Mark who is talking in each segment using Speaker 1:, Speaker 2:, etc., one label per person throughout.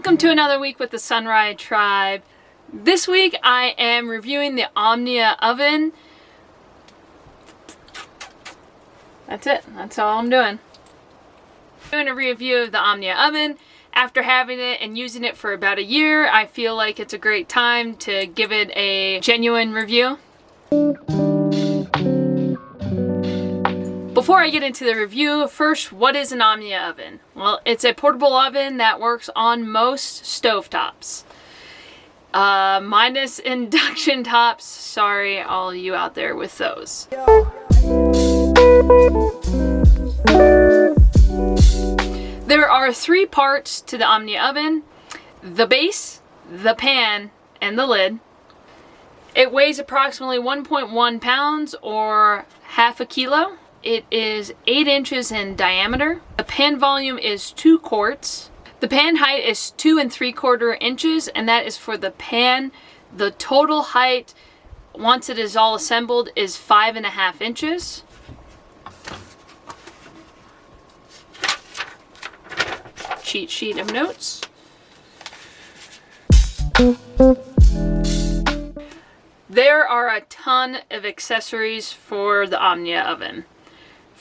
Speaker 1: Welcome to another week with the Sunrise Tribe. This week I am reviewing the Omnia oven. That's it. That's all I'm doing. Doing a review of the Omnia oven. After having it and using it for about a year, I feel like it's a great time to give it a genuine review. Before I get into the review, first, what is an Omnia oven? Well, it's a portable oven that works on most stovetops. Minus induction tops. Sorry, all you out there with those. There are three parts to the Omnia oven: the base, the pan, and the lid. It weighs approximately 1.1 pounds or half a kilo. It is 8 inches in diameter. The pan volume is 2 quarts. The pan height is 2 3/4 inches, and that is for the pan. The total height, once it is all assembled, is 5.5 inches. Cheat sheet of notes. There are a ton of accessories for the Omnia oven.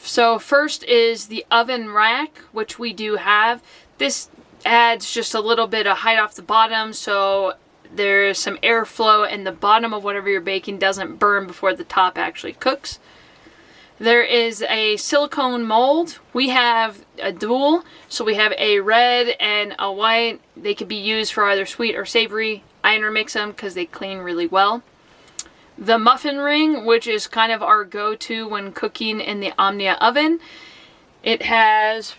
Speaker 1: So first is the oven rack, which we do have. This adds just a little bit of height off the bottom, so there's some airflow and the bottom of whatever you're baking doesn't burn before the top actually cooks. There is a silicone mold. We have a dual, so we have a red and a white. They could be used for either sweet or savory. I intermix them because they clean really well. The muffin ring, which is kind of our go-to when cooking in the Omnia oven. It has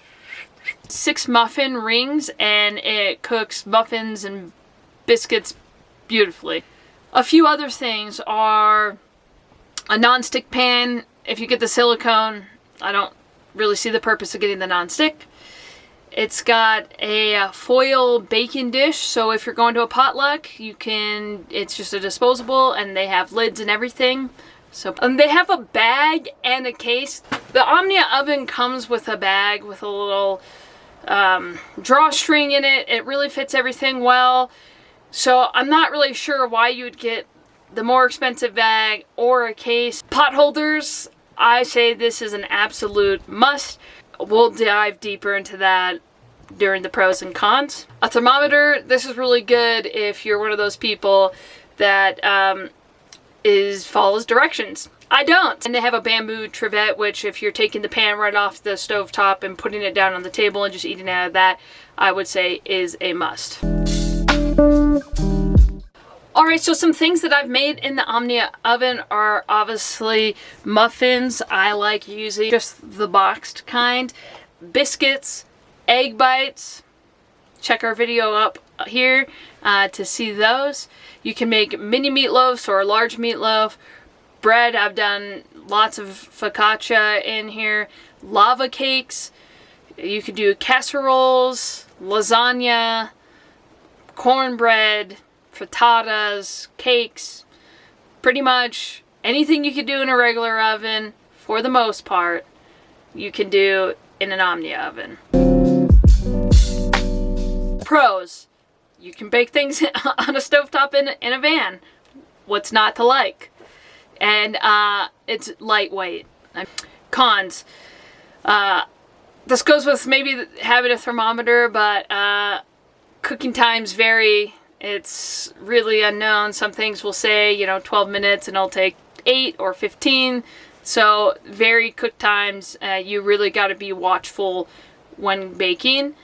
Speaker 1: 6 muffin rings and it cooks muffins and biscuits beautifully. A few other things are a non-stick pan. If you get the silicone, I don't really see the purpose of getting the non-stick. It's got a foil baking dish, so if you're going to a potluck, it's just a disposable, and they have lids and everything. So they have a bag and a case. The Omnia oven comes with a bag with a little drawstring in it. It really fits everything well. So I'm not really sure why you would get the more expensive bag or a case. Pot holders, I say this is an absolute must. We'll dive deeper into that during the pros and cons. A thermometer, this is really good if you're one of those people that follows directions. I don't. And they have a bamboo trivet, which if you're taking the pan right off the stove top and putting it down on the table and just eating out of that, I would say is a must. Alright, so some things that I've made in the Omnia oven are obviously muffins. I like using just the boxed kind. Biscuits, egg bites. Check our video up here to see those. You can make mini meatloafs or a large meatloaf. Bread, I've done lots of focaccia in here. Lava cakes. You could do casseroles, lasagna, cornbread, frittatas, cakes, pretty much anything you could do in a regular oven, for the most part, you can do in an Omnia oven. Pros, you can bake things on a stovetop in a van. What's not to like? And it's lightweight. Cons, this goes with maybe having a thermometer, but cooking times vary. It's really unknown. Some things will say, 12 minutes and it'll take 8 or 15. So vary cook times. You really got to be watchful when baking.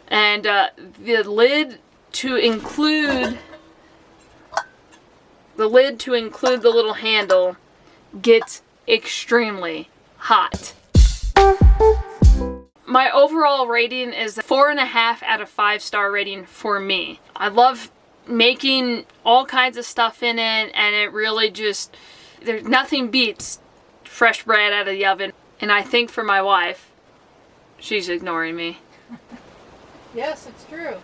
Speaker 1: And the lid to include the little handle gets extremely hot. My overall rating is 4.5 out of 5-star rating for me. I love making all kinds of stuff in it, and it really there's nothing beats fresh bread out of the oven. And I think for my wife, she's ignoring me.
Speaker 2: Yes, it's true.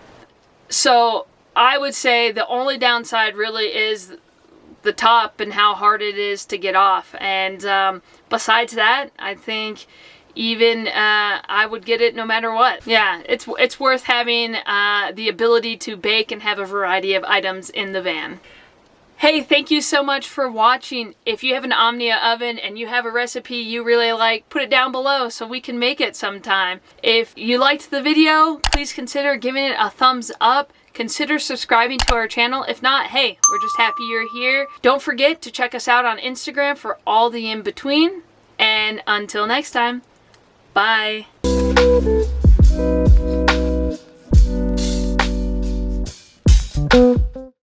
Speaker 1: So I would say the only downside really is the top and how hard it is to get off. And besides that, I think even I would get it no matter what. Yeah, it's worth having the ability to bake and have a variety of items in the van. Hey, thank you so much for watching. If you have an Omnia oven and you have a recipe you really like, put it down below so we can make it sometime. If you liked the video, please consider giving it a thumbs up. Consider subscribing to our channel. If not, hey, we're just happy you're here. Don't forget to check us out on Instagram for all the in-between. And until next time, bye.